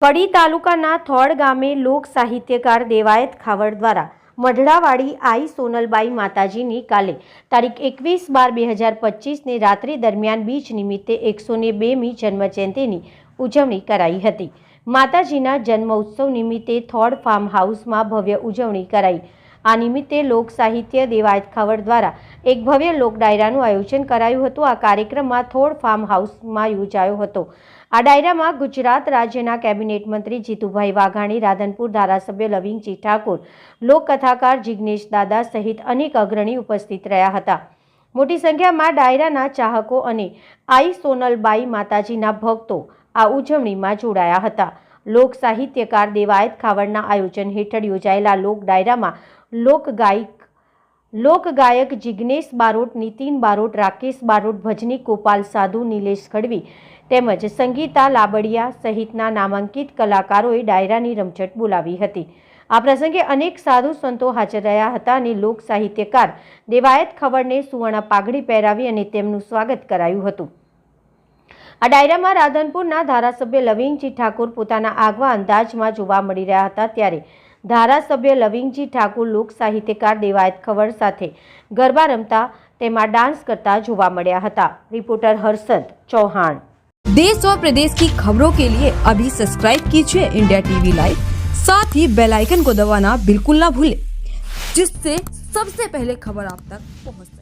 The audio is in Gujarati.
કડી તાલુકાના થોડ ગામે લોક સાહિત્યકાર દેવાયત ખાવડ દ્વારા મઢડાવાડી આઈ સોનલબાઈ માતાજીની કાલે તારીખ 21/12/2025 ને રાત્રિ દરમિયાન બીજ નિમિત્તે 102મી જન્મજયંતિની ઉજવણી કરાઈ હતી। માતાજીના જન્મોત્સવ નિમિત્તે થોડ ફાર્મ હાઉસમાં ભવ્ય ઉજવણી કરાઈ। આ નિમિત્તે લોક સાહિત્ય દેવાયત ખાવડ દ્વારા એક ભવ્ય લોક ડાયરાનું આયોજન કરાયું હતું। આ કાર્યક્રમમાં થોડ ફાર્મ હાઉસમાં યોજાયો હતો। આ ડાયરામાં ગુજરાત રાજ્યના કેબિનેટ મંત્રી જીતુભાઈ વાઘાણી, રાધનપુર ધારાસભ્ય લવિંગજી ઠાકોર, લોક કથાકાર જિગ્નેશ દાદા સહિત અનેક અગ્રણી ઉપસ્થિત રહ્યા હતા। મોટી સંખ્યામાં ડાયરાના ચાહકો અને આઈ સોનલબાઈ માતાજીના ભક્તો આ ઉજવણીમાં જોડાયા હતા। લોક સાહિત્યકાર દેવાયત ખાવડના આયોજન હેઠળ યોજાયેલા લોક ડાયરામાં લોકગાયક જિગ્નેશ બારોટ, નીતિન બારોટ, રાકેશ બારોટ, ભજની ગોપાલ સાધુ, નિલેશ ગઢવી તેમજ સંગીતા લાબડિયા સહિતના નામાંકિત કલાકારોએ ડાયરાની રમઝટ બોલાવી હતી। આ પ્રસંગે અનેક સાધુ સંતો હાજર રહ્યા હતા અને લોક સાહિત્યકાર દેવાયત ખવડને સુવર્ણ પાઘડી પહેરાવી અને તેમનું સ્વાગત કરાયું હતું। આ ડાયરામાં રાધનપુરના ધારાસભ્ય લવિંગજી ઠાકોર પોતાના આગવા અંદાજમાં જોવા મળી રહ્યા હતા। ત્યારે ધારાસભ્ય લવિંગજી ઠાકોર લોક સાહિત્યકાર દેવાયત ખવડ સાથે ગરબા રમતા તેમાં ડાન્સ કરતા જોવા મળ્યા હતા। रिपोर्टर हर्षद चौहान। देश और प्रदेश की खबरों के लिए अभी सब्सक्राइब कीजिए इंडिया टीवी लाइव, साथ ही बेल आइकन को दबाना बिल्कुल ना भूलें, जिससे सबसे पहले खबर आप तक पहुंचे।